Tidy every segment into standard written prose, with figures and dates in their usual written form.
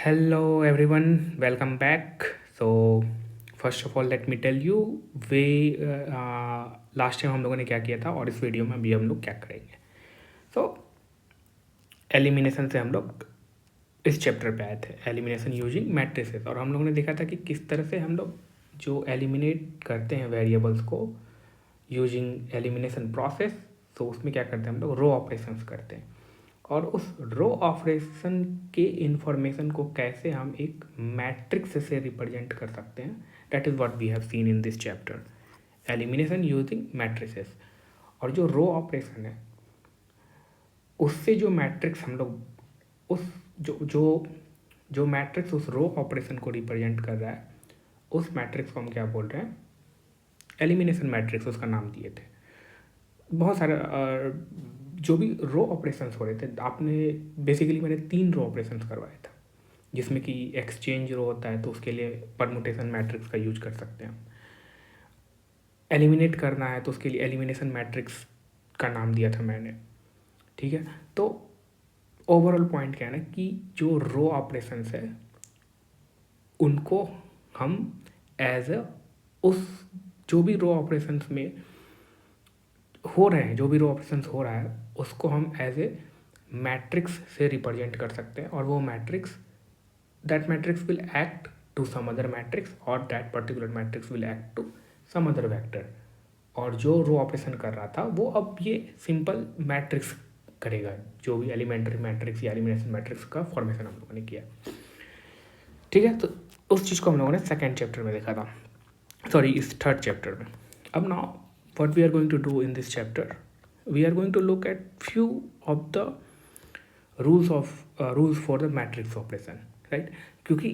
Hello everyone, welcome back. So first of all let me tell you way last time हम लोगों ने क्या किया था और इस वीडियो में अभी हम लोग क्या करेंगे. सो एलिमिनेशन से हम लोग इस चैप्टर पे आए थे, एलिमिनेशन यूजिंग मैट्रिसेस, और हम लोगों ने देखा था कि किस तरह से हम लोग जो एलिमिनेट करते हैं वेरिएबल्स को यूजिंग एलिमिनेशन प्रोसेस. तो उसमें क्या करते हैं हम लोग रो ऑपरेशंस करते हैं, और उस रो ऑपरेशन के इंफॉर्मेशन को कैसे हम एक मैट्रिक्स से रिप्रेजेंट कर सकते हैं. That is what we have seen in this chapter, elimination using matrices. और जो रो ऑपरेशन है उससे जो मैट्रिक्स हम लोग उस जो जो जो मैट्रिक्स उस रो ऑपरेशन को रिप्रेजेंट कर रहा है, उस मैट्रिक्स को हम क्या बोल रहे हैं, एलिमिनेशन मैट्रिक्स उसका नाम दिए थे. बहुत सारे जो भी रो ऑपरेशंस हो रहे थे, आपने बेसिकली मैंने 3 रो ऑपरेशंस करवाए थे, जिसमें कि एक्सचेंज रो होता है तो उसके लिए परमुटेशन मैट्रिक्स का यूज कर सकते हैं. एलिमिनेट करना है तो उसके लिए एलिमिनेशन मैट्रिक्स का नाम दिया था मैंने. ठीक है, तो ओवरऑल पॉइंट क्या है ना कि जो रो ऑपरेशंस है उनको हम एज अ उस जो भी रो ऑपरेशंस में हो रहे हैं, जो भी रो ऑपरेशंस हो रहा है उसको हम एज ए मैट्रिक्स से रिप्रेजेंट कर सकते हैं. और वो matrix, that matrix will act to some other matrix, और that particular matrix will act to some other vector. और जो रो ऑपरेशन कर रहा था वो अब ये सिंपल मैट्रिक्स करेगा, जो भी एलिमेंट्री मैट्रिक्स या एलिमिनेशन मैट्रिक्स का फॉर्मेशन हम लोगों ने किया. ठीक है, तो उस चीज़ को हम लोगों ने सेकेंड चैप्टर में देखा था, सॉरी इस थर्ड चैप्टर में. अब now what we are going to do in this chapter, we are going to look at few of the rules for the matrix operation, right. क्योंकि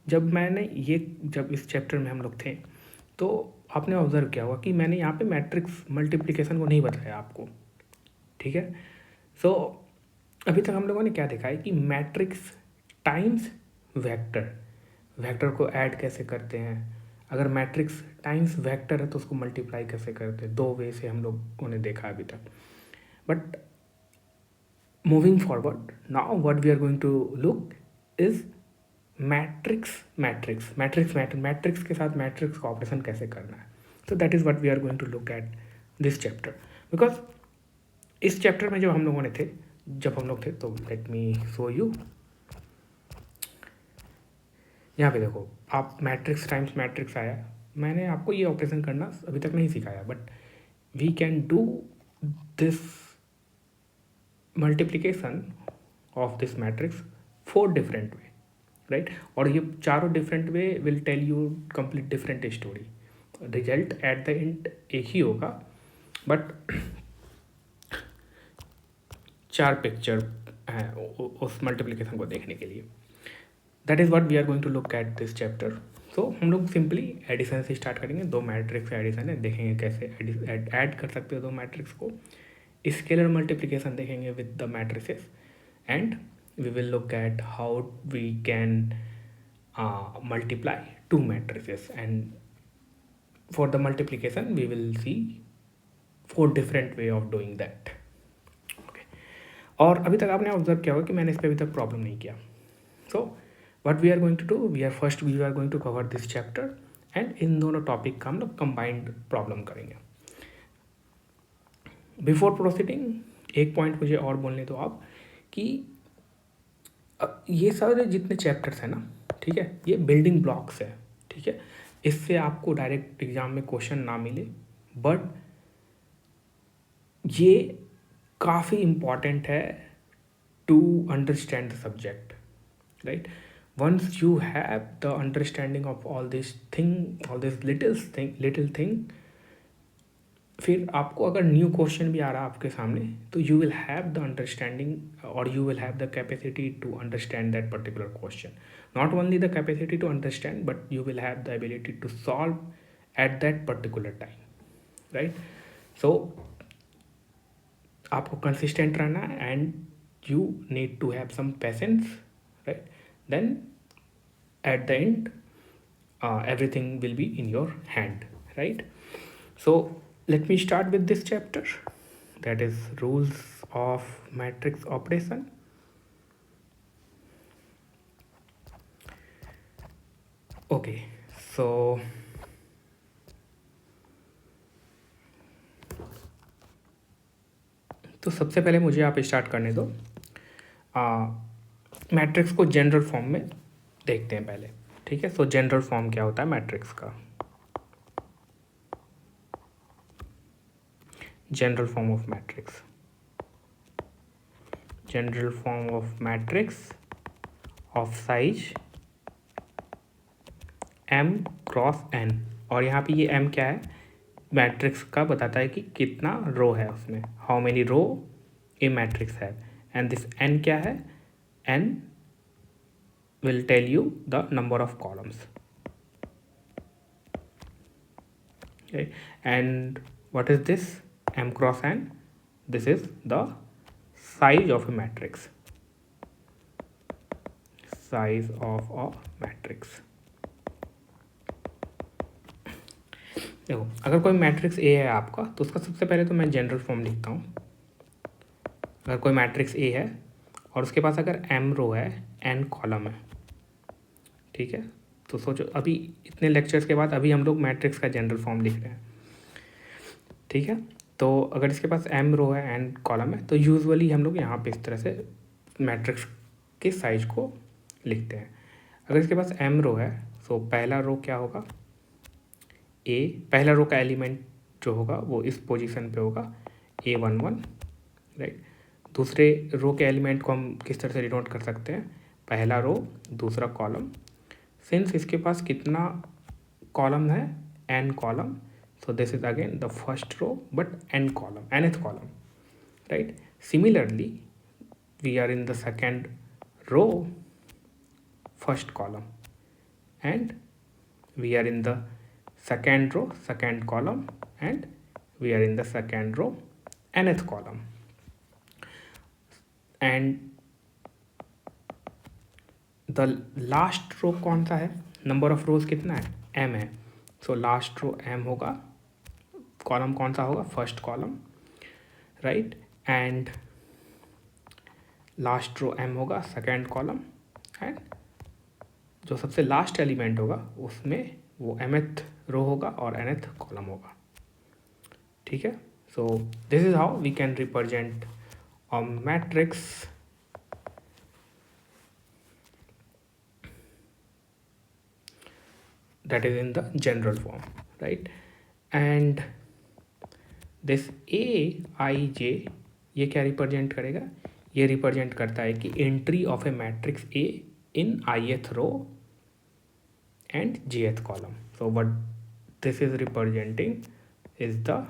जब इस चैप्टर में हम लोग थे तो आपने ऑब्जर्व किया होगा कि मैंने यहाँ पे मैट्रिक्स मल्टीप्लिकेशन को नहीं बताया आपको. ठीक है, सो अभी तक हम लोगों ने क्या देखा है कि मैट्रिक्स टाइम्स वेक्टर, वेक्टर को ऐड कैसे करते हैं. अगर मैट्रिक्स टाइम्स वेक्टर है तो उसको मल्टीप्लाई कैसे करते हैं. 2 वे से हम लोगों ने देखा अभी तक. But moving forward, now what we are going to look is matrix के साथ मैट्रिक्स का ऑपरेशन कैसे करना है. तो that is what we are going to look at this chapter. Because इस चैप्टर में जब हम लोग थे तो लेट मी शो यू. यहाँ पे देखो, आप मैट्रिक्स टाइम्स मैट्रिक्स आया, मैंने आपको ये ऑपरेशन करना अभी तक नहीं सिखाया, but we can do this multiplication of this matrix 4 different way, right. और ये चारों different way will tell you complete different story. Result at the end एक ही होगा, बट 4 पिक्चर हैं उस मल्टीप्लिकेशन को देखने के लिए. That is what we are going to look at this chapter. तो हम लोग सिंपली एडिशन से स्टार्ट करेंगे. 2 मैट्रिक्स का एडिशन है, देखेंगे कैसे ऐड कर सकते हो 2 मैट्रिक्स को. स्केलर मल्टीप्लिकेशन देखेंगे with the matrices, and we will look at how we can multiply 2 matrices. And for the multiplication we will see 4 different way of doing that. और अभी तक आपने ऑब्जर्व किया होगा कि मैंने इस पर अभी तक प्रॉब्लम नहीं किया. सो what we are going to do, we are going to cover this chapter, and इन दोनों टॉपिक का हम लोग कंबाइंड प्रॉब्लम करेंगे. बिफोर प्रोसीडिंग एक पॉइंट मुझे और बोलने दो आप कि ये सारे जितने चैप्टर्स हैं ना, ठीक है, ये बिल्डिंग ब्लॉक्स है. ठीक है, इससे आपको डायरेक्ट एग्जाम में क्वेश्चन ना मिले, बट ये काफ़ी इम्पॉर्टेंट है to understand the subject, right. once you have the understanding of all this little thing, फिर आपको अगर न्यू क्वेश्चन भी आ रहा है आपके सामने तो you will have the understanding और you will have the capacity to understand that particular question. Not only the capacity to understand, but you will have the ability to solve at that particular time, right. So आपको consistent रहना है, and you need to have some patience, right. then at the end everything will be in your hand, right. So let me start with this chapter, that is rules of matrix operation. Okay, so तो सबसे पहले मुझे आप start करने दो। Matrix को general form में देखते हैं पहले, ठीक है। सो जनरल फॉर्म क्या होता है मैट्रिक्स का? General form of matrix, general form of matrix of size m cross n। और यहाँ पे ये m क्या है? मैट्रिक्स का बताता है कि कितना रो है उसमें, how many row a matrix है। एंड दिस n क्या है? n will tell you the number of columns, okay? And what is this m cross n? This is the size of a matrix, size of a matrix। देखो, अगर कोई matrix A है आपका, तो उसका सबसे पहले तो मैं जनरल फॉर्म लिखता हूँ। अगर कोई मैट्रिक्स ए है और उसके पास अगर m रो है, n कॉलम है, ठीक है। तो सोचो, अभी इतने लेक्चर्स के बाद अभी हम लोग मैट्रिक्स का जनरल फॉर्म लिख रहे हैं, ठीक है। तो अगर इसके पास m रो है, n कॉलम है, तो यूजुअली हम लोग यहाँ पे इस तरह से मैट्रिक्स के साइज को लिखते हैं। अगर इसके पास m रो है, तो पहला रो क्या होगा? a, पहला रो का एलिमेंट जो होगा वो इस पोजीशन पे होगा, a11, राइट। दूसरे रो के एलिमेंट को हम किस तरह से डिनोट कर सकते हैं? पहला रो, दूसरा कॉलम। सिंस इसके पास कितना कॉलम है? n column, so this is again the first row but n column, nth column, right? Similarly, we are in the second row, first column, and we are in the second row, second column, and we are in the second row, nth column। and the last row कौन सा है? Number of रोज कितना है? m है। So last row m होगा, column कौन सा होगा? First column, right. And last row m होगा, सेकेंड कॉलम। एंड जो सबसे लास्ट एलिमेंट होगा उसमें वो mth रो होगा और nth कॉलम होगा, ठीक है। So this is how we can represent a matrix that is in the general form, right? And this aij ये क्या रिप्रेजेंट करेगा? ये रिप्रेजेंट करता है कि entry of a matrix A in ith row and jth column. So what this is representing is the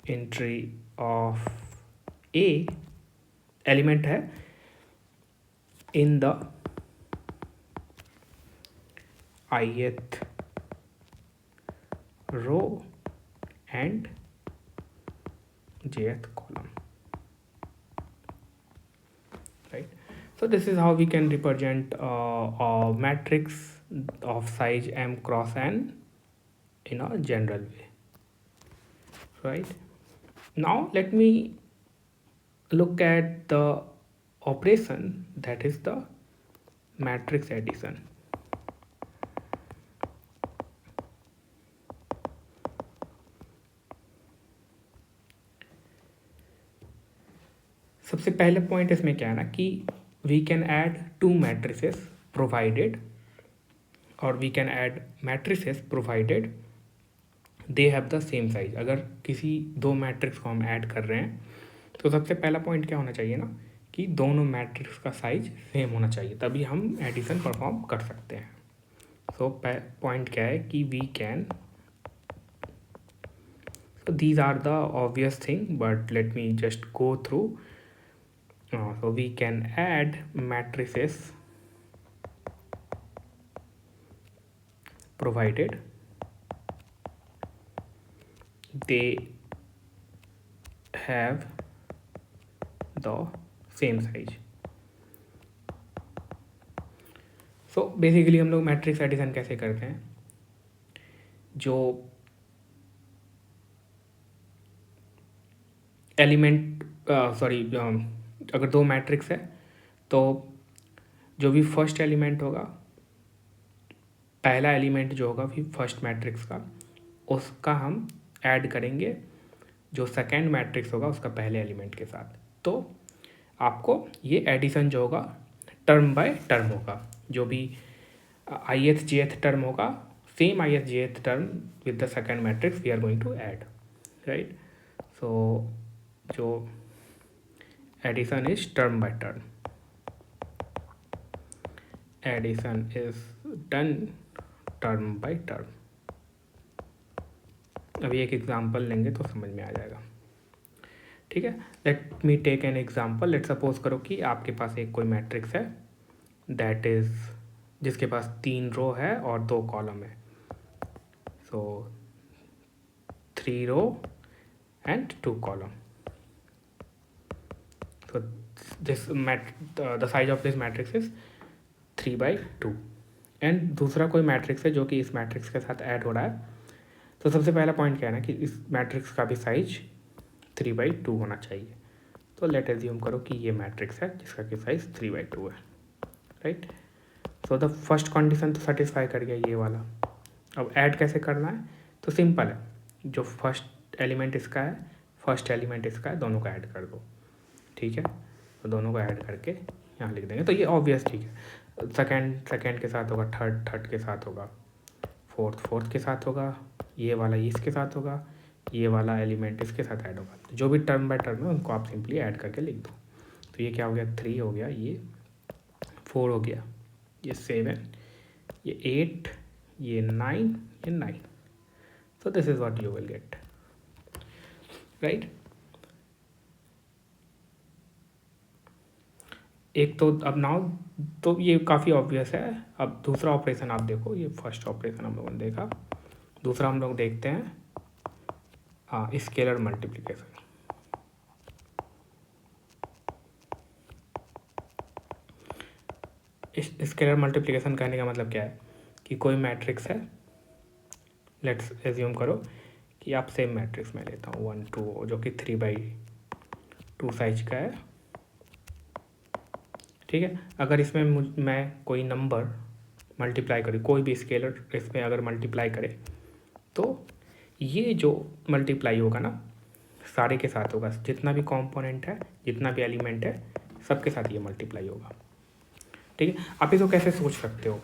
entry of A, element है in the ith row and jth column, right? So this is how we can represent a matrix of size m cross n in a general way, right? Now let me look at the operation that is the matrix addition। सबसे पहले point इसमें क्या है ना कि we can add two matrices provided, और we can add matrices provided they have the same size. अगर किसी दो मैट्रिक्स को हम ऐड कर रहे हैं तो सबसे पहला पॉइंट क्या होना चाहिए ना कि दोनों मैट्रिक्स का साइज सेम होना चाहिए, तभी हम एडिशन परफॉर्म कर सकते हैं। सो पॉइंट क्या है कि we can, these are the obvious thing but let me just go through। So we can add matrices provided they have the same size। so basically हम लोग मैट्रिक्स एडिशन कैसे करते हैं? जो एलिमेंट अगर दो मैट्रिक्स है तो जो भी फर्स्ट एलिमेंट होगा पहला एलिमेंट जो होगा फिर फर्स्ट मैट्रिक्स का, उसका हम ऐड करेंगे जो सेकेंड मैट्रिक्स होगा उसका पहले एलिमेंट के साथ। तो आपको ये एडिशन जो होगा टर्म बाय टर्म होगा, जो भी ith jth टर्म होगा, same ith jth term with the second matrix we are going to add, right. So जो addition is term by term, addition is done term by term. अभी एक example लेंगे तो समझ में आ जाएगा, ठीक है। Let me take an example. Let suppose करो कि आपके पास एक कोई मैट्रिक्स है दैट इज जिसके पास 3 रो है और 2 कॉलम है। So 3 row and 2 column. So this the size of this matrix is 3/2। And दूसरा कोई मैट्रिक्स है जो कि इस मैट्रिक्स के साथ ऐड हो रहा है। तो सबसे पहला पॉइंट क्या है ना कि इस मैट्रिक्स का भी साइज 3/2 होना चाहिए। तो लेट एज्यूम करो कि ये मैट्रिक्स है जिसका कि साइज 3/2 है, right. So the first condition तो सेटिस्फाई कर गया ये वाला। अब ऐड कैसे करना है, तो सिंपल है, जो फर्स्ट एलिमेंट इसका है फर्स्ट एलिमेंट इसका है, दोनों को ऐड कर दो, ठीक है। तो दोनों को ऐड करके यहाँ लिख देंगे, तो ये ऑब्वियस, ठीक है। सेकेंड के साथ होगा, थर्ड के साथ होगा, फोर्थ के साथ होगा, ये वाला इसके साथ होगा, ये वाला एलिमेंट इसके साथ ऐड होगा। तो जो भी टर्म बाय टर्म है उनको आप सिंपली ऐड करके लिख दो। तो ये क्या हो गया, 3 हो गया, ये 4 हो गया, ये 7, ये 8, ये 9, ये 9। सो this is what you will get, right. एक तो अब नाउ तो ये काफ़ी ऑब्वियस है। अब दूसरा ऑपरेशन आप देखो, ये फर्स्ट ऑपरेशन हम लोगों ने देखा, दूसरा हम लोग देखते हैं स्केलर मल्टीप्लिकेशन। स्केलर मल्टीप्लिकेशन कहने का मतलब क्या है कि कोई मैट्रिक्स है, लेट्स एज्यूम करो कि आप सेम मैट्रिक्स में लेता हूँ 1 2 जो कि 3/2 साइज का है, ठीक है। अगर इसमें मैं कोई नंबर मल्टीप्लाई करूँ, कोई भी स्केलर इसमें अगर मल्टीप्लाई करे, तो ये जो मल्टीप्लाई होगा ना सारे के साथ होगा, जितना भी कंपोनेंट है, जितना भी एलिमेंट है, सबके साथ ये मल्टीप्लाई होगा, ठीक है। आप इसको कैसे सोच सकते हो,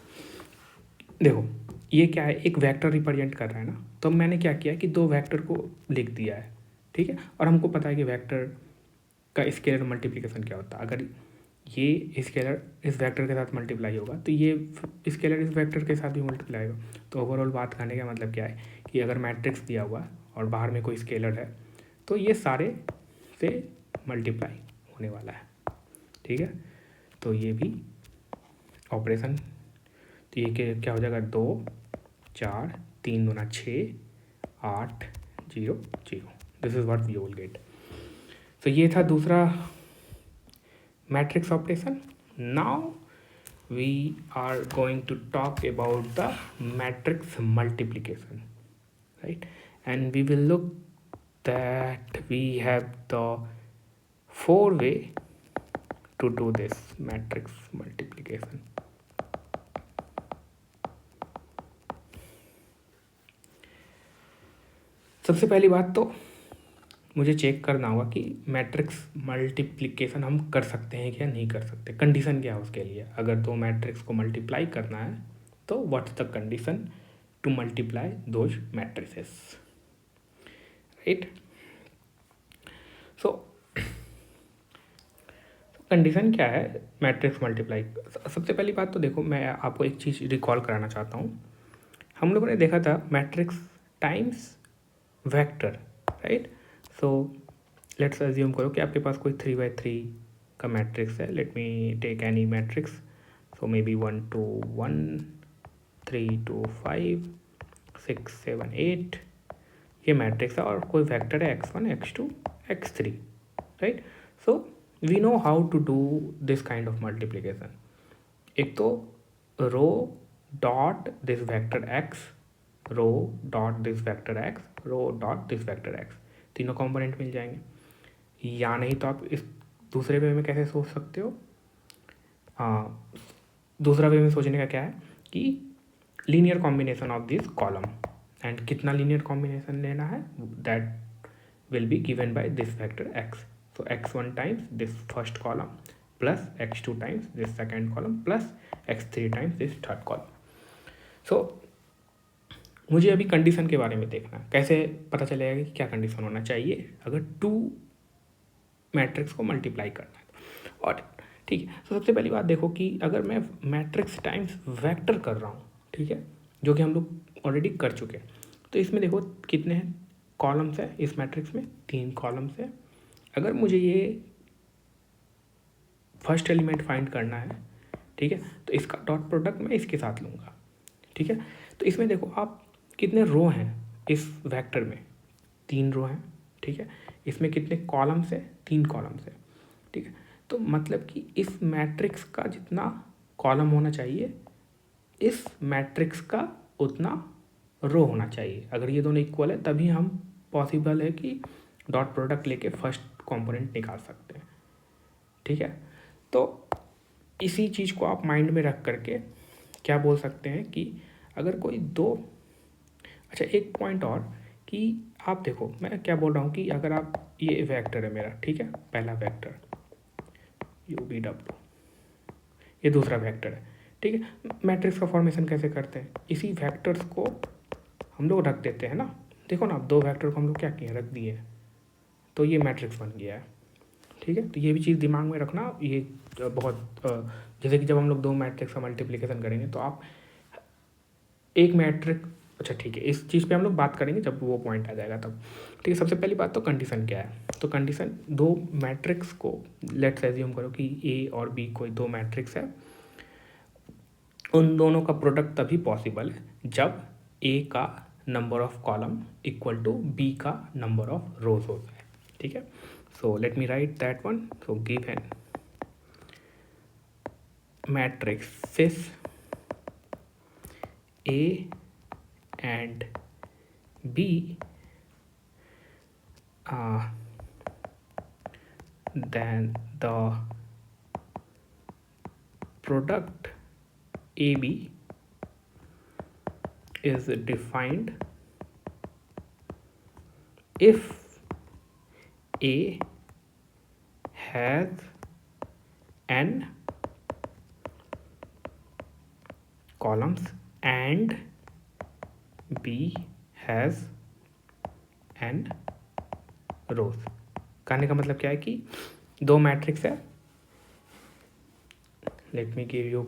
देखो ये क्या है, एक वेक्टर रिप्रेजेंट कर रहा है ना। तो मैंने क्या किया कि 2 वेक्टर को लिख दिया है, ठीक है। और हमको पता है कि वेक्टर का स्केलर मल्टीप्लिकेशन क्या होता है। अगर ये स्केलर इस वेक्टर के साथ मल्टीप्लाई होगा तो ये स्केलर इस वेक्टर के साथ भी मल्टीप्लाई होगा। तो ओवरऑल बात करने का मतलब क्या है कि अगर मैट्रिक्स दिया हुआ है और बाहर में कोई स्केलर है तो ये सारे से मल्टीप्लाई होने वाला है, ठीक है। तो ये भी ऑपरेशन, तो ये क्या हो जाएगा, 2 4 3 दूना 6 8 0 0। This is what we will get. तो ये था दूसरा matrix operation. Now we are going to talk about the matrix multiplication, right? And we will look that we have the 4 way to do this matrix multiplication. सबसे पहली बात तो मुझे check करना होगा कि मैट्रिक्स मल्टीप्लिकेशन हम कर सकते हैं क्या नहीं कर सकते। कंडीशन क्या है उसके लिए, अगर 2 मैट्रिक्स को मल्टीप्लाई करना है तो what's the condition to multiply those matrices, right. So condition क्या है मैट्रिक्स मल्टीप्लाई। सबसे पहली बात तो देखो, मैं आपको एक चीज़ रिकॉल कराना चाहता हूँ। हम लोगों ने देखा था matrix times vector, right. So let's assume करो कि आपके पास कोई 3/3 का मैट्रिक्स है। Let me take any matrix, so maybe 1 2 1 3 2 5 6 7 8 ये मैट्रिक्स है और कोई वेक्टर है x1 x2 x3, right. So we know how to do this kind of multiplication. एक तो row dot this vector x, row dot this vector x, row dot this vector x, तीनों component मिल जाएंगे। या नहीं तो आप इस दूसरे वे में कैसे सोच सकते हो, दूसरा वे में सोचने का क्या है कि linear combination of this column, and कितना लीनियर कॉम्बिनेशन लेना है, that will be given by this vector x. So x1 times this first column plus x2 times this second column plus x3 times this third column. So मुझे अभी condition के बारे में देखना है, कैसे पता चलेगा कि क्या कंडीशन होना चाहिए अगर टू मैट्रिक्स को मल्टीप्लाई करना है। और ठीक है, तो सबसे पहली बात देखो कि अगर मैं मैट्रिक्स टाइम्स वेक्टर कर रहा हूँ, ठीक है, जो कि हम लोग ऑलरेडी कर चुके हैं, तो इसमें देखो कितने हैं कॉलम्स है इस मैट्रिक्स में, 3 कॉलम्स है। अगर मुझे ये फर्स्ट एलिमेंट फाइंड करना है, ठीक है, तो इसका डॉट प्रोडक्ट मैं इसके साथ लूँगा, ठीक है। तो इसमें देखो आप कितने रो हैं इस वेक्टर में, 3 रो हैं, ठीक है। इसमें कितने कॉलम्स है, 3 कॉलम्स है, ठीक है। तो मतलब कि इस मैट्रिक्स का जितना कॉलम होना चाहिए, इस मैट्रिक्स का उतना रो होना चाहिए। अगर ये दोनों इक्वल है तभी हम पॉसिबल है कि डॉट प्रोडक्ट लेके फर्स्ट कंपोनेंट निकाल सकते हैं, ठीक है। तो इसी चीज़ को आप माइंड में रख करके क्या बोल सकते हैं कि अगर कोई दो, अच्छा एक पॉइंट और कि आप देखो मैं क्या बोल रहा हूँ कि अगर आप, ये वेक्टर है मेरा, ठीक है, पहला वेक्टर UVW, ये दूसरा वेक्टर है, ठीक है। मैट्रिक्स का फॉर्मेशन कैसे करते हैं, इसी वेक्टर्स को हम लोग रख देते हैं ना। देखो ना, 2 वेक्टर को हम लोग क्या किए, रख दिए, तो ये मैट्रिक्स बन गया है, ठीक है। तो ये भी चीज़ दिमाग में रखना, ये बहुत जैसे कि जब हम लोग 2 मैट्रिक्स का मल्टीप्लिकेशन करेंगे तो आप एक मैट्रिक, अच्छा ठीक है, इस चीज़ पे हम लोग बात करेंगे जब वो पॉइंट आ जाएगा तब, ठीक है। सबसे पहली बात तो कंडीशन क्या है, तो कंडीशन 2 मैट्रिक्स को, लेट्स एज्यूम करो कि A और B कोई 2 मैट्रिक्स है, उन दोनों का प्रोडक्ट तभी पॉसिबल है जब A का number of column equal to B का नंबर ऑफ रोज होता है, ठीक है। So let me write that one. So given matrices A and B, then the product AB is defined if A has n columns and B has n rows। कहने का मतलब क्या है कि 2 मैट्रिक्स है, let me give you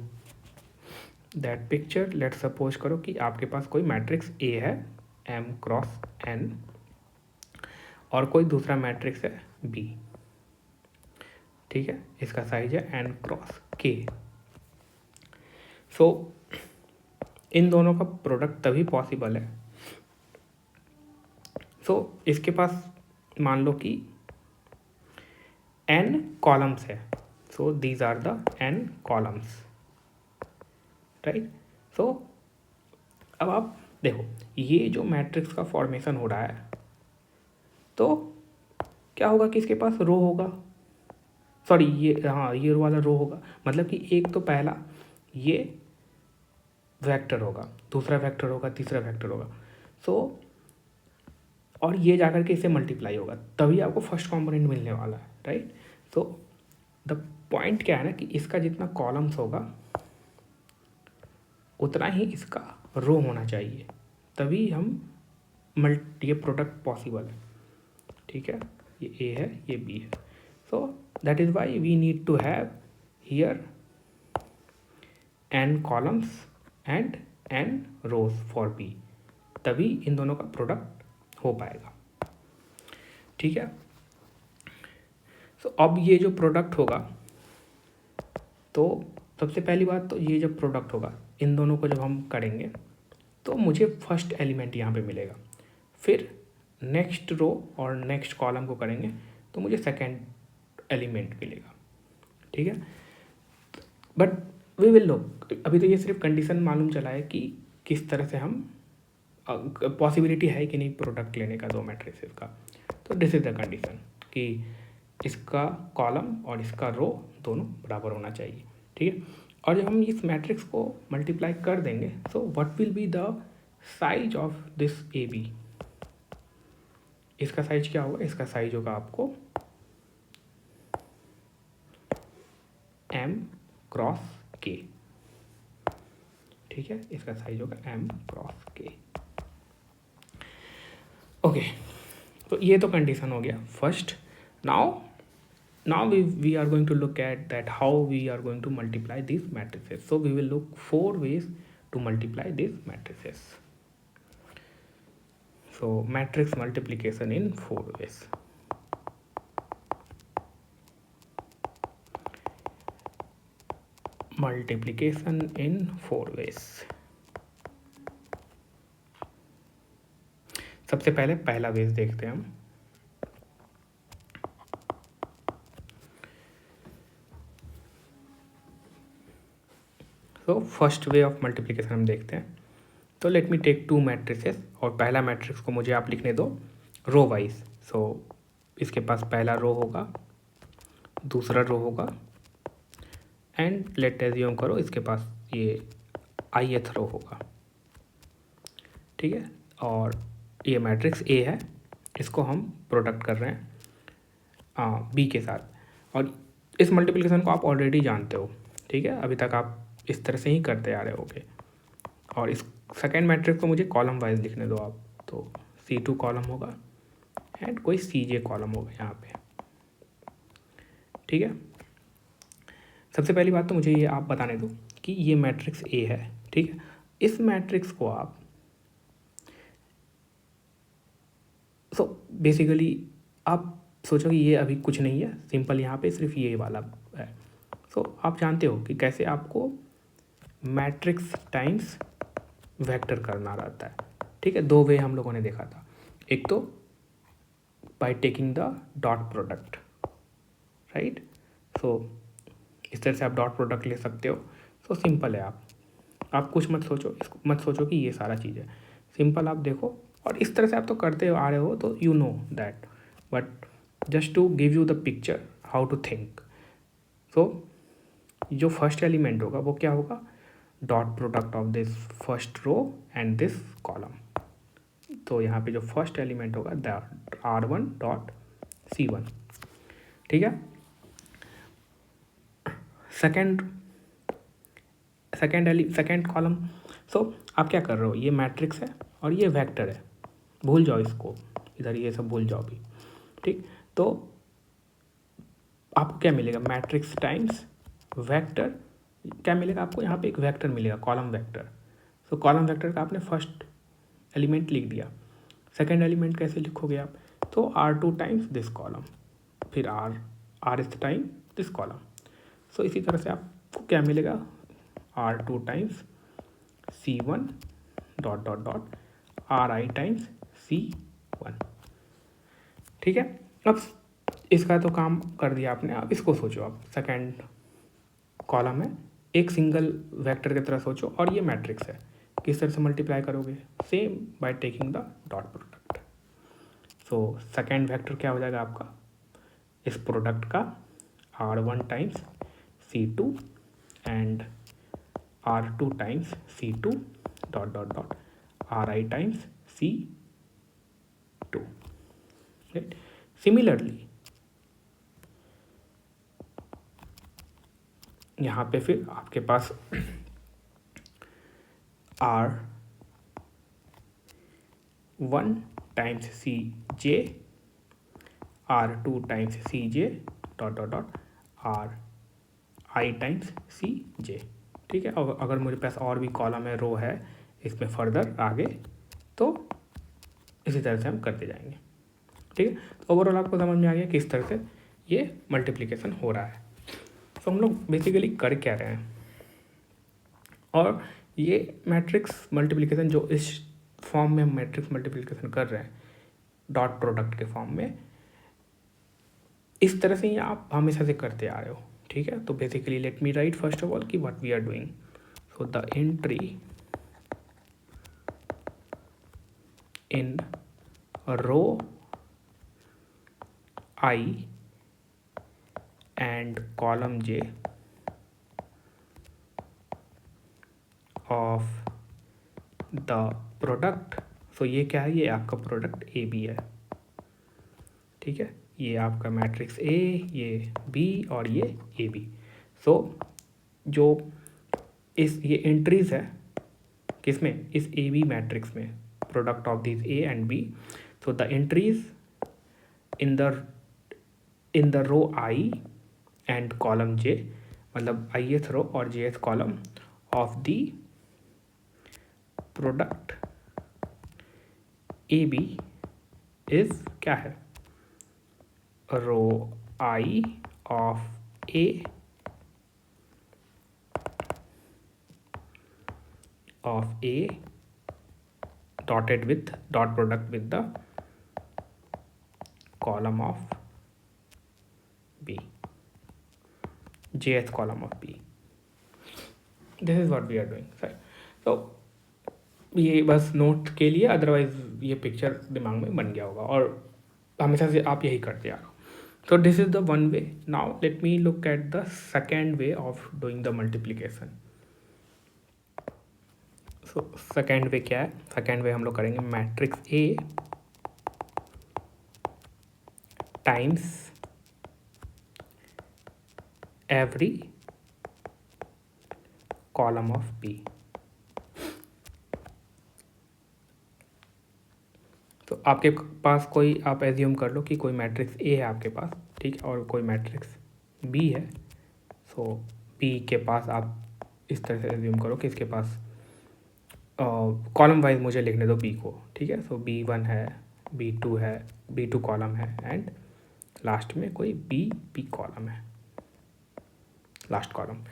that picture. Late suppose करो कि आपके पास कोई मैट्रिक्स A है M क्रॉस N, और कोई दूसरा मैट्रिक्स है B, ठीक है, इसका साइज है N क्रॉस K। सो इन दोनों का प्रोडक्ट तभी पॉसिबल है, सो इसके पास मान लो कि n कॉलम्स है, so these are the n columns, right. So अब आप देखो ये जो मैट्रिक्स का फॉर्मेशन हो रहा है, तो क्या होगा कि इसके पास रो होगा, सॉरी ये, हाँ ये वाला रो होगा, मतलब कि एक तो पहला ये वेक्टर होगा, दूसरा वेक्टर होगा, तीसरा वेक्टर होगा, सो और ये जाकर के इससे मल्टीप्लाई होगा, तभी आपको फर्स्ट कंपोनेंट मिलने वाला है, राइट। सो द पॉइंट क्या है ना कि इसका जितना कॉलम्स होगा उतना ही इसका रो होना चाहिए, तभी हम ये प्रोडक्ट पॉसिबल है, ठीक है। ये A है, ये B है, so that is why we need to have here n columns and n rows for B, तभी इन दोनों का प्रोडक्ट हो पाएगा, ठीक है। सो अब ये जो प्रोडक्ट होगा, तो सबसे पहली बात तो ये जब प्रोडक्ट होगा, इन दोनों को जब हम करेंगे तो मुझे फर्स्ट एलिमेंट यहाँ पे मिलेगा, फिर नेक्स्ट रो और नेक्स्ट कॉलम को करेंगे तो मुझे सेकेंड एलिमेंट मिलेगा, ठीक है। बट वी विल नो, अभी तो ये सिर्फ कंडीशन मालूम चला है कि किस तरह से हम पॉसिबिलिटी है कि नहीं प्रोडक्ट लेने का 2 मैट्रिसेस का, तो दिस इज द कंडीशन कि इसका कॉलम और इसका रो दोनों बराबर होना चाहिए, ठीक है। और जब हम इस मैट्रिक्स को मल्टीप्लाई कर देंगे, so what will be the size of this A B, इसका साइज क्या होगा, इसका साइज होगा आपको m क्रॉस k, ठीक है, इसका साइज होगा m क्रॉस k। ओके, तो ये तो कंडीशन हो गया first. Now we are going to look at that how we are going to multiply these matrices. So we will look 4 ways to multiply these matrices. So matrix multiplication in 4 ways. Multiplication in 4 ways. सबसे पहले पहला veg देखते हैं हम। तो first way of multiplication हम देखते हैं। तो लेट मी टेक 2 मैट्रिसेस, और पहला मैट्रिक्स को मुझे आप लिखने दो रो वाइज। सो इसके पास पहला रो होगा, दूसरा रो होगा, एंड लेट एज्यूम करो इसके पास ये ith रो होगा, ठीक है। और ये मैट्रिक्स ए है, इसको हम प्रोडक्ट कर रहे हैं बी के साथ। और इस मल्टीप्लिकेशन को आप ऑलरेडी जानते हो, ठीक है, अभी तक आप इस तरह से ही करते आ रहे होगे। और इस सेकेंड मैट्रिक्स को मुझे कॉलम वाइज लिखने दो आप। तो C2 कॉलम होगा एंड कोई CJ कॉलम होगा यहाँ पे, ठीक है। सबसे पहली बात तो मुझे ये आप बताने दो कि ये मैट्रिक्स ए है, ठीक है। इस मैट्रिक्स को आप बेसिकली आप सोचो कि ये अभी कुछ नहीं है, सिंपल यहाँ पे सिर्फ ये वाला है। आप जानते हो कि कैसे आपको मैट्रिक्स टाइम्स वेक्टर करना रहता है, ठीक है। 2 वे हम लोगों ने देखा था, एक तो by taking the dot product, right. इस तरह से आप डॉट प्रोडक्ट ले सकते हो। सिंपल है, आप कुछ मत सोचो कि ये सारा चीज़ है, सिंपल आप देखो। और इस तरह से आप तो करते आ रहे हो, तो you know that, but just to give you the picture how to think. जो फर्स्ट एलिमेंट होगा वो क्या होगा, dot product of this first row and this column. तो यहाँ पे जो फर्स्ट एलिमेंट होगा R1 डॉट C1, ठीक है। Second column. आप क्या कर रहे हो, ये मैट्रिक्स है और ये वेक्टर है, भूल जाओ इसको, इधर ये सब भूल जाओ भी, ठीक। तो आपको क्या मिलेगा, मैट्रिक्स टाइम्स वेक्टर, क्या मिलेगा आपको, यहाँ पे एक वेक्टर मिलेगा, कॉलम वेक्टर। कॉलम वेक्टर का आपने फर्स्ट एलिमेंट लिख दिया, सेकेंड एलिमेंट कैसे लिखोगे आप, तो R2 टाइम्स दिस कॉलम, फिर Rth टाइम दिस कॉलम। इसी तरह से आपको क्या मिलेगा, R2 times C1 dot dot dot Ri times C1, ठीक है। अब इसका तो काम कर दिया आपने, अब इसको सोचो आप, सेकेंड कॉलम है, एक सिंगल वेक्टर की तरह सोचो, और ये मैट्रिक्स है, किस तरह से मल्टीप्लाई करोगे, same by taking the dot product. Second vector क्या हो जाएगा आपका, इस प्रोडक्ट का R1 times C2 and R2 times C2 dot dot dot Ri times C2, right. Similarly यहाँ पे फिर आपके पास R1 times CJ, R2 times CJ dot dot dot Ri times CJ, ठीक है। अगर मेरे पास और भी कॉलम है, रो है इसमें फर्दर आगे, तो इसी तरह से हम करते जाएंगे, ठीक है। तो ओवरऑल आपको समझ में आ गया किस तरह से ये मल्टीप्लिकेशन हो रहा है। हम लोग बेसिकली कर क्या रहे हैं, और ये मैट्रिक्स मल्टीप्लिकेशन जो इस फॉर्म में हम मैट्रिक्स मल्टीप्लिकेशन कर रहे हैं डॉट प्रोडक्ट के फॉर्म में, इस तरह से ही आप हमेशा से करते आ रहे हो, ठीक है। तो basically let me write first of all कि what we are doing. The entry in row I and column J of the product, so ये क्या है, ये आपका प्रोडक्ट ए बी है, ठीक है, ये आपका मैट्रिक्स ए, ये बी और ये ए बी। सो जो ये एंट्रीज है किसमें, इस ए बी मैट्रिक्स में, product of this A and B. So the entries in the row I and column J, मतलब ith रो और jth column of the product A B is क्या है, row I of A dotted with dot product with the column of B, jth column of B. This is what we are doing, right? So ये बस note के लिए, otherwise ये picture दिमाग में बन गया होगा और हमेशा से आप यही करते आ रहे हो। So this is the one way. Now let me look at the second way of doing the multiplication. So second way क्या है, second way हम लोग करेंगे matrix A times every column of B. तो आपके पास कोई, आप एज्यूम कर लो कि कोई मैट्रिक्स ए है आपके पास, ठीक है, और कोई मैट्रिक्स बी है। सो बी के पास आप इस तरह से एज्यूम करो कि इसके पास कॉलम वाइज मुझे लिखने दो बी को, ठीक है। सो B1 है, B2 है, B2 कॉलम है एंड लास्ट में कोई बी कॉलम है, लास्ट कॉलम,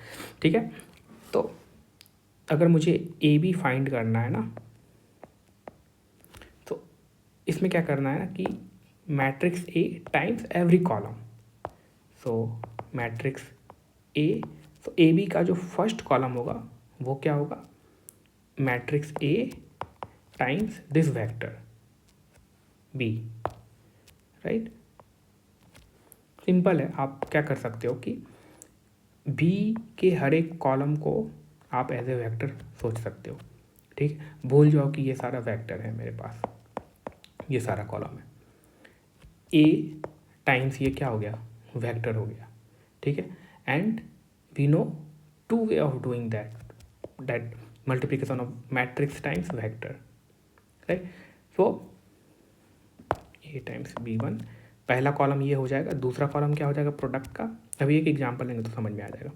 ठीक है। तो अगर मुझे ए बी फाइंड करना है ना, तो इसमें क्या करना है ना कि matrix A times every column. So matrix ए, तो ए बी का जो फर्स्ट कॉलम होगा वो क्या होगा, matrix A times this vector B, right. Simple है, आप क्या कर सकते हो कि बी के हर एक कॉलम को आप एज ए वेक्टर सोच सकते हो, ठीक। भूल जाओ कि ये सारा वेक्टर है मेरे पास, ये सारा कॉलम है, ए टाइम्स ये क्या हो गया, वेक्टर हो गया, ठीक है। And we know two way of doing that multiplication of matrix times vector, right. So A times B1, पहला कॉलम ये हो जाएगा, दूसरा कॉलम क्या हो जाएगा, प्रोडक्ट का। अभी एक एग्जांपल लेंगे तो समझ में आ जाएगा।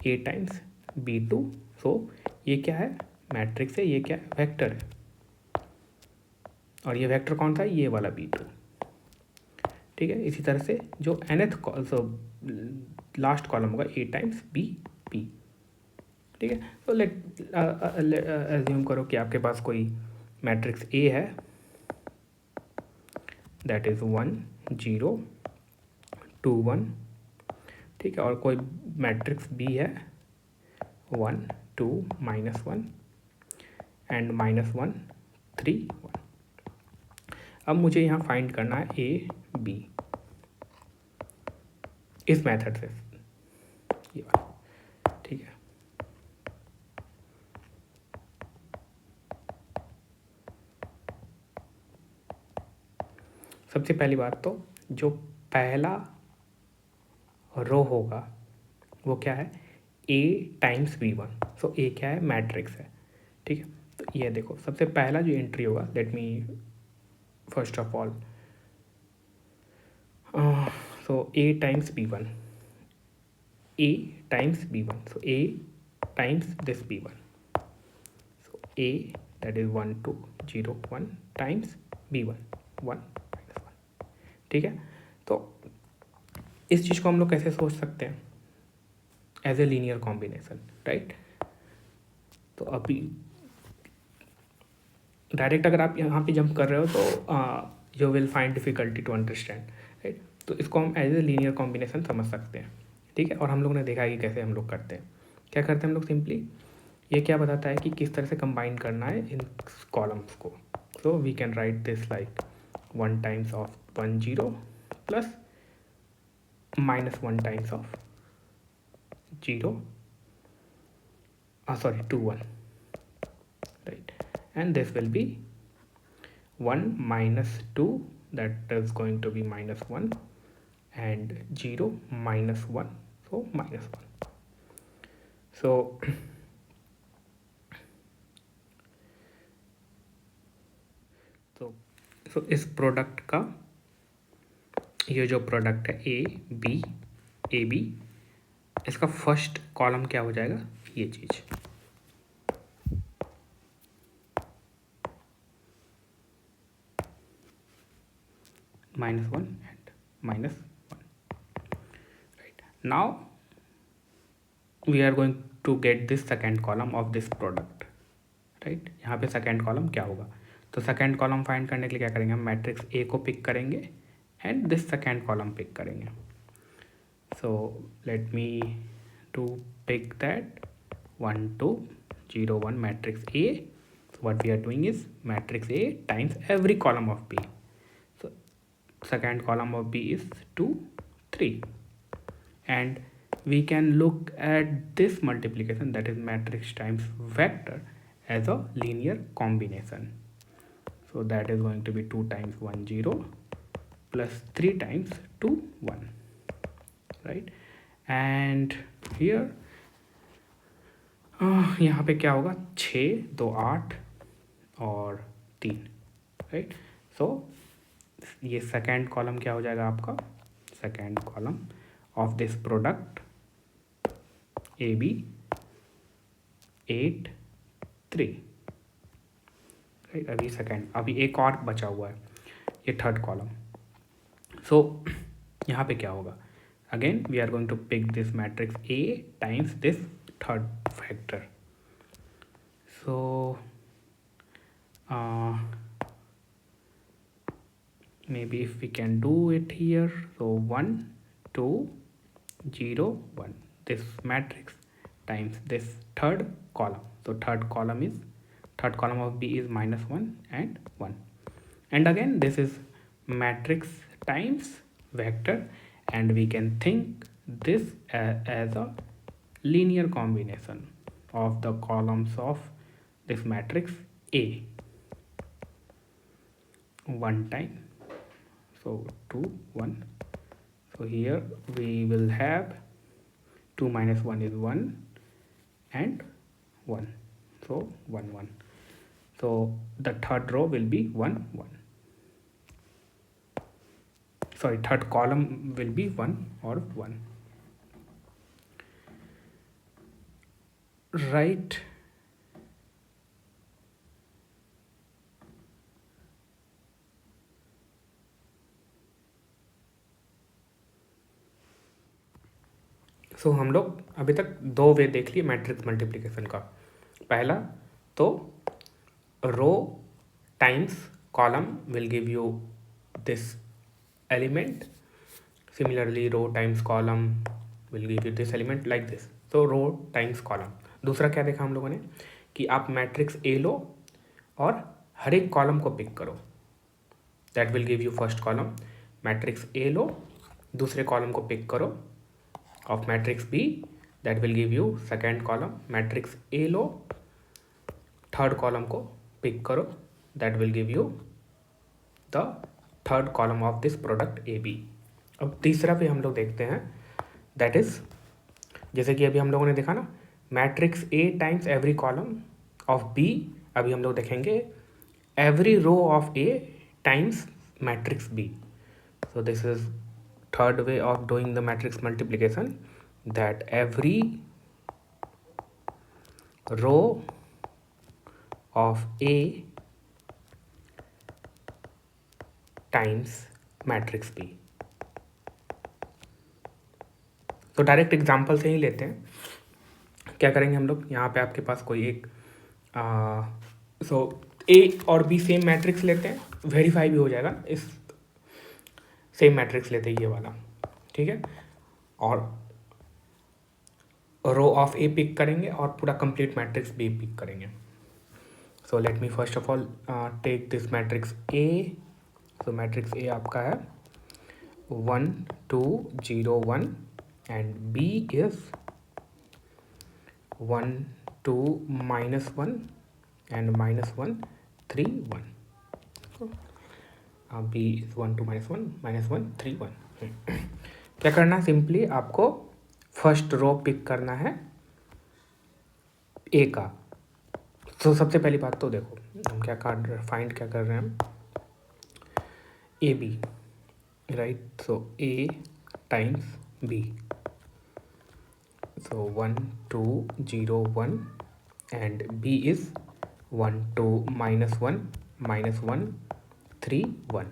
ए टाइम्स B2, सो ये क्या है, मैट्रिक्स है, ये क्या है, वेक्टर है, और ये वेक्टर कौन सा है, ये वाला B2, ठीक है। इसी तरह से जो लास्ट कॉलम होगा ए टाइम्स B, ठीक है। तो लेट एज्यूम करो कि आपके पास कोई मैट्रिक्स ए है, दैट इज़ 1 0 2 1, ठीक है, और कोई मैट्रिक्स बी है 1 2 -1 एंड -1 3 1। अब मुझे यहाँ फाइंड करना है ए बी इस मेथड से, ये वाला, ठीक है। सबसे पहली बात तो जो पहला रो होगा वो क्या है, ए टाइम्स B1। सो ए क्या है, मैट्रिक्स है, ठीक है। तो ये देखो सबसे पहला जो एंट्री होगा, late me first of all, so A times B1, A times B1, so A times this B1, so A that is 1 2 0 1 times B1 1 -1, ठीक है। तो इस चीज़ को हम लोग कैसे सोच सकते हैं, as a linear combination, right. तो अभी डायरेक्ट अगर आप यहाँ पे जंप कर रहे हो तो you will find difficulty to understand, right. तो इसको हम एज ए लीनियर कॉम्बिनेशन समझ सकते हैं, ठीक है। और हम लोग ने देखा है कि कैसे हम लोग करते हैं, क्या करते हैं हम लोग, सिंपली ये क्या बताता है कि किस तरह से कंबाइन करना है इन कॉलम्स को। So we can write this like 1 times of 1 0 plus -1 times of 0, sorry 2 1, right? And this will be 1 minus 2, that is going to be minus 1, and 0 minus 1, so minus 1. So so इस product का ये जो product है ए B, इसका first column क्या हो जाएगा, ये चीज़ -1 and -1, right? Now we are going to get this second column of this product, right? यहाँ पे सेकेंड कॉलम क्या होगा, तो सेकेंड कॉलम फाइंड करने के लिए क्या करेंगे, हम मैट्रिक्स ए को पिक करेंगे and this second column pick करेंगे. So let me to pick that 1 2 0 1 matrix A. So what we are doing is matrix A times every column of B. So second column of B is 2 3, and we can look at this multiplication, that is matrix times vector, as a linear combination. So that is going to be 2 times 1 0 plus 3 times 2 1, right? And here यहाँ पे क्या होगा, 6 2 8 और 3, right? सो ये second column क्या हो जाएगा आपका, second column of this product A B 8 3, right? अभी सेकेंड, अभी एक और बचा हुआ है, ये थर्ड कॉलम. सो यहाँ पे क्या होगा, again we are going to pick this matrix A times this third factor. So maybe if we can do it here, so 1 2 0 1, this matrix times this third column. So third column of B is -1 and 1, and again this is matrix times vector, and we can think this as a linear combination of the columns of this matrix A. One time, so 2 1, so here we will have 2 minus 1 is 1 and 1, so 1 1, so the third row will be 1 1, sorry, third column will be 1 or 1, right? सो हम लोग अभी तक दो वे देख लिए matrix multiplication का. पहला तो row times column will give you this element, similarly row times column will give you this element like this. तो रो टाइम्स कॉलम. दूसरा क्या देखा हम लोगों ने कि आप मैट्रिक्स ए लो और हर एक कॉलम को पिक करो, that will give you first column. Matrix A लो, दूसरे कॉलम को पिक करो of matrix B, that will give you second column. Matrix A लो, थर्ड कॉलम को पिक करो, that will give you the third column of this product A B. अब तीसरा भी हम लोग देखते हैं, दैट इज जैसे कि अभी हम लोगों ने देखा ना, matrix A times every column of B. अभी हम लोग देखेंगे every row of A times matrix B. So this is third way of doing the matrix multiplication, that every row of A times matrix B. तो direct example से ही लेते हैं. क्या करेंगे हम लोग, यहाँ पे आपके पास कोई एक सो ए और बी सेम मैट्रिक्स लेते हैं, वेरीफाई भी हो जाएगा. इस सेम मैट्रिक्स लेते हैं ये वाला, ठीक है, और रो ऑफ ए पिक करेंगे और पूरा कंप्लीट मैट्रिक्स बी पिक करेंगे. So let me first of all take this matrix A. So matrix A आपका है 1 2 0 1 and B is 1 2 -1 and -1 3 1. b is 1 2 -1 -1 3 1. क्या करना है, सिंपली आपको फर्स्ट रो पिक करना है ए का. तो सबसे पहली बात तो देखो हम क्या फाइंड क्या कर रहे हैं हम, A B, right. So A times B, so 1 2 0 1 and b is 1 2 -1 -1 3 1.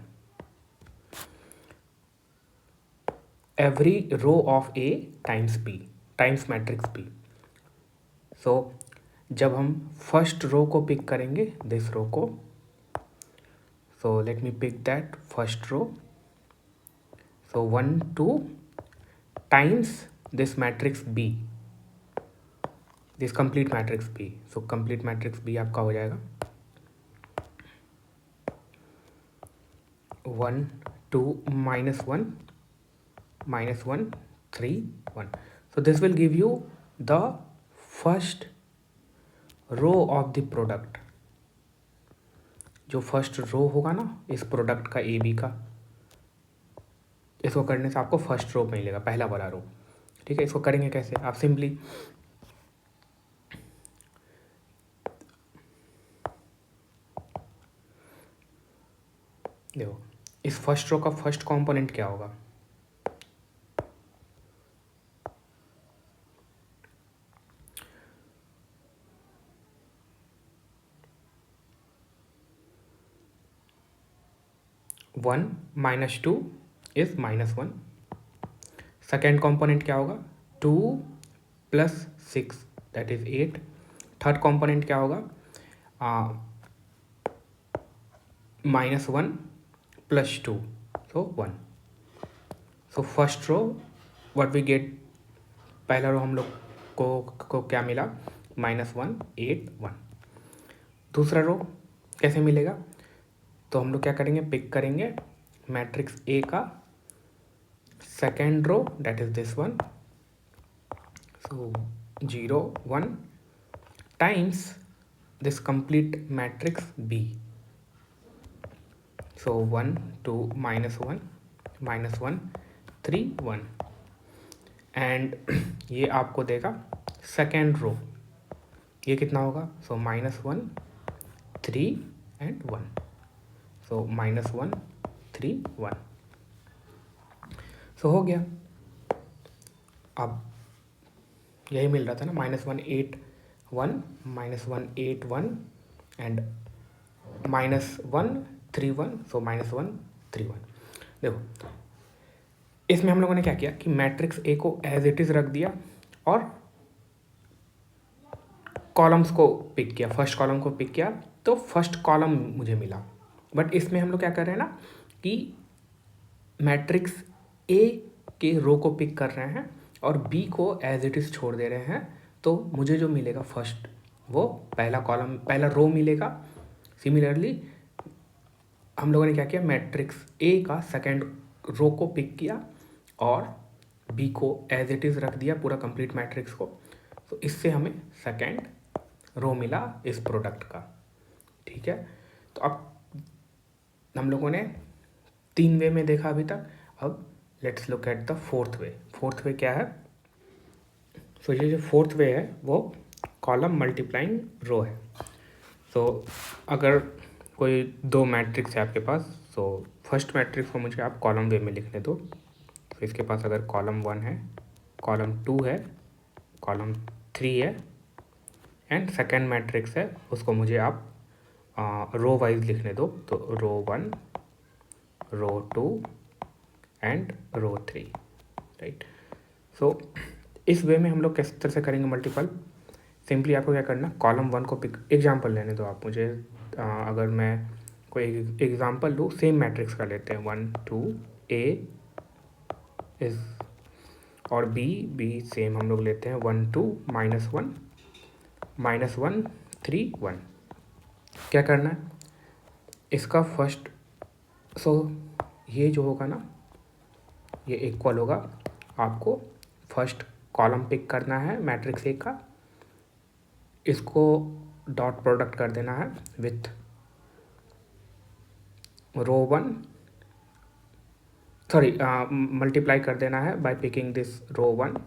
every row of a times b times matrix b. so जब हम फर्स्ट रो को पिक करेंगे, दिस रो को, so let me pick that first row. so 1 2 times this matrix b, this complete matrix B. So complete matrix B आपका हो जाएगा 1 2 -1 -1 3 1. so this will give you the first row of the product. जो first row होगा ना इस product का A B का, इसको करने से आपको फर्स्ट रो मिलेगा, पहला वाला रो. ठीक है, इसको करेंगे कैसे, आप सिंपली देखो इस फर्स्ट रो का फर्स्ट कंपोनेंट क्या होगा, वन -2 इज -1. सेकेंड कंपोनेंट क्या होगा, 2 + 6 दैट इज 8. थर्ड कंपोनेंट क्या होगा, -1 + 2 so 1. So first row what we get, पहला रो हम लोग को क्या मिला, -1 8 1. दूसरा रो कैसे मिलेगा, तो हम लोग क्या करेंगे, पिक करेंगे मैट्रिक्स ए का second row that is this one. So 0 1 times this complete matrix B. So 1 2 -1 -1 3 1. And ये आपको देगा सेकेंड रो, ये कितना होगा, सो -1 3 एंड 1. सो -1 3 1. सो हो गया. अब यही मिल रहा था ना, -1 8 1 -1 8 1 एंड -1 3 1. सो -1 3 1. देखो इसमें हम लोगों ने क्या किया कि मैट्रिक्स ए को एज इट इज़ रख दिया और कॉलम्स को पिक किया, फर्स्ट कॉलम को पिक किया तो फर्स्ट कॉलम मुझे मिला. बट इसमें हम लोग क्या कर रहे हैं ना कि मैट्रिक्स ए के रो को पिक कर रहे हैं और बी को एज इट इज़ छोड़ दे रहे हैं. तो मुझे जो मिलेगा फर्स्ट, वो पहला कॉलम पहला रो मिलेगा. सिमिलरली हम लोगों ने क्या किया, मैट्रिक्स ए का सेकेंड रो को पिक किया और बी को एज इट इज़ रख दिया पूरा कंप्लीट मैट्रिक्स को. तो इससे हमें सेकेंड रो मिला इस प्रोडक्ट का. ठीक है, तो अब हम लोगों ने 3 वे में देखा अभी तक. अब let's look at the fourth way. Fourth way क्या है, सो ये जो फोर्थ वे है वो कॉलम मल्टीप्लाइंग रो है. सो अगर कोई 2 मैट्रिक्स है आपके पास, सो फर्स्ट मैट्रिक्स को मुझे आप कॉलम वे में लिखने दो. तो इसके पास अगर कॉलम 1 है, कॉलम 2 है, कॉलम 3 है एंड सेकेंड मैट्रिक्स है, उसको मुझे आप रो वाइज लिखने दो. तो रो 1 रो 2 एंड रो 3, राइट. सो इस वे में हम लोग किस तरह से करेंगे मल्टीपल. सिंपली आपको क्या करना, कॉलम 1 को पिक, एग्जांपल लेने दो आप मुझे. अगर मैं कोई एग्जांपल लूँ, सेम मैट्रिक्स का लेते हैं, 1 2 ए इज और बी सेम हम लोग लेते हैं 1 2 -1 -1 3 1. क्या करना है, इसका फर्स्ट, सो ये जो होगा ना ये इक्वल होगा, आपको फर्स्ट कॉलम पिक करना है मैट्रिक्स ए का, इसको डॉट प्रोडक्ट कर देना है विथ रो 1, सॉरी मल्टीप्लाई कर देना है by picking this row 1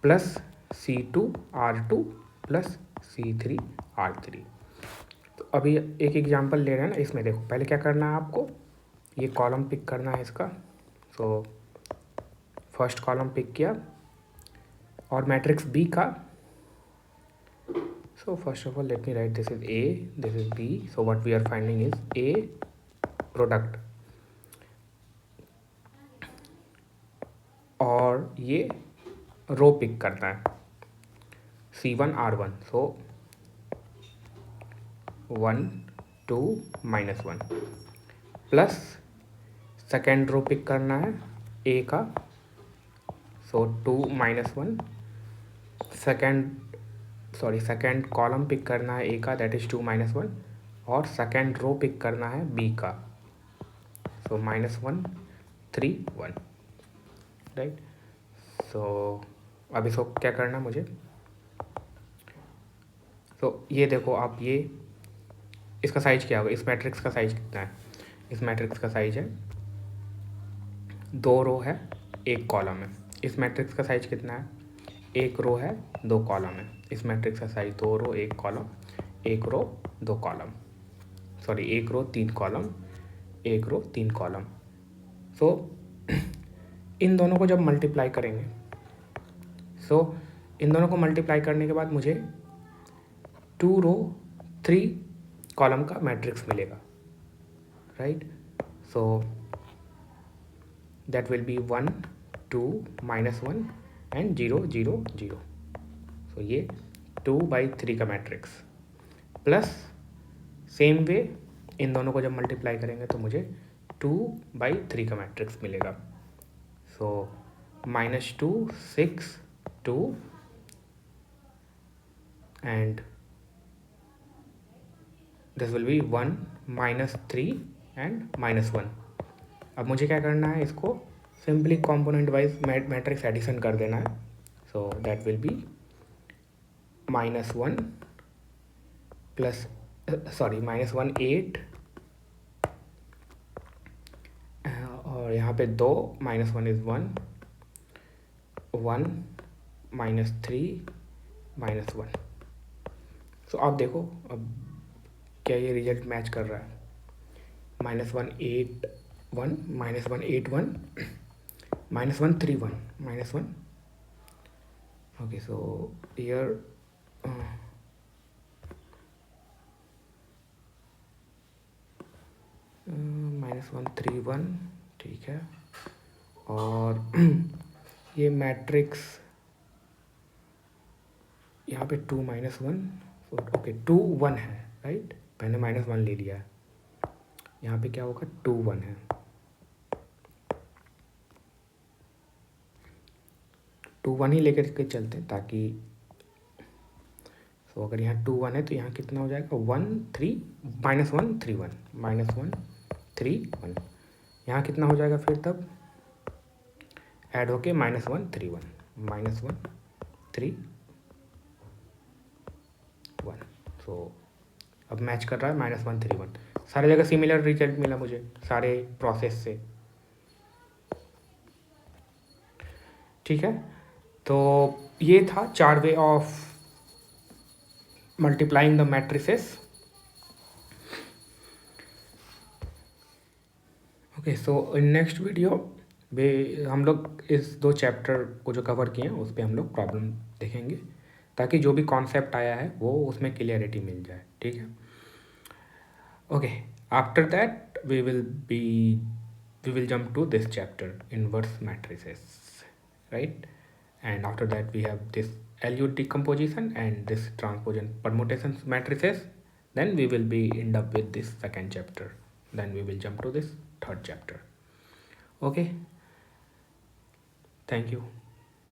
plus C2 R2 plus C3 R3। तो अभी एक एग्जांपल ले रहे हैं ना, इसमें देखो पहले क्या करना है आपको, ये कॉलम पिक करना है इसका। सो फर्स्ट कॉलम पिक किया और मैट्रिक्स बी का, so first of all let me write, this is A, this is B, so what we are finding is a product, और ये रो पिक करता है C1 R1, so 1 2 -1 plus second row pick करना है ए का, सो 2 -1, second column pick करना है ए का, दैट इज 2 -1, और सेकेंड रो पिक करना है बी का, सो -1 3 1, राइट। सो अब इसको क्या करना है मुझे, तो ये देखो आप, ये इसका साइज क्या होगा, इस मैट्रिक्स का साइज कितना है, इस मैट्रिक्स का साइज है 2 रो है 1 कॉलम है। इस मैट्रिक्स का साइज कितना है, 1 रो है 2 कॉलम है। इस मैट्रिक्स का साइज 2 रो 1 कॉलम, 1 रो 2 कॉलम, सॉरी 1 रो 3 कॉलम, 1 रो 3 कॉलम। सो इन दोनों को जब मल्टीप्लाई करेंगे, सो इन दोनों को मल्टीप्लाई करने के बाद मुझे 2 रो 3 कॉलम का मैट्रिक्स मिलेगा, right. So that will be 1 2 -1 and 0 0 0। सो ये 2/3 का मैट्रिक्स, प्लस सेम वे इन दोनों को जब मल्टीप्लाई करेंगे तो मुझे 2/3 का मैट्रिक्स मिलेगा। So -2 6 2 and this will be 1 -3 एंड -1। अब मुझे क्या करना है, इसको simply component wise matrix addition कर देना है। So that will be -1 plus sorry -1 8, और यहाँ पे 2 -1 इज 1 1 -3 -1। सो आप देखो अब क्या ये रिजल्ट मैच कर रहा है, -1 8 1 -1 8 1 -1 3 1 -1। ओके, सो हियर -1 3 1, ठीक है। और ये मैट्रिक्स यहाँ पे 2 -1, ओके 2 1 है, राइट। मैंने -1 ले लिया है, यहाँ पे क्या होगा 2 1 है, 2 1 ही लेकर के चलते हैं ताकि, सो अगर यहाँ 2 1 है तो यहाँ कितना हो जाएगा 1 3 -1 3 1 -1 3 1, यहाँ कितना हो जाएगा फिर तब ऐड होके -1 3 1 -1 3 1। सो अब मैच कर रहा है -1 3 1, सारी जगह सिमिलर रिजल्ट मिला मुझे सारे प्रोसेस से, ठीक है। तो ये था 4 way of multiplying the matrices. Okay, so in next video हम लोग इस 2 चैप्टर को जो कवर किए हैं उस पर हम लोग प्रॉब्लम देखेंगे, ताकि जो भी कॉन्सेप्ट आया है वो उसमें क्लियरिटी मिल जाए, ठीक है। Okay, after that we will jump to this chapter inverse matrices, right. And after that we have this LU decomposition and this transposition permutation matrices. Then we will be end up with this second chapter, then we will jump to this third chapter. Okay, thank you.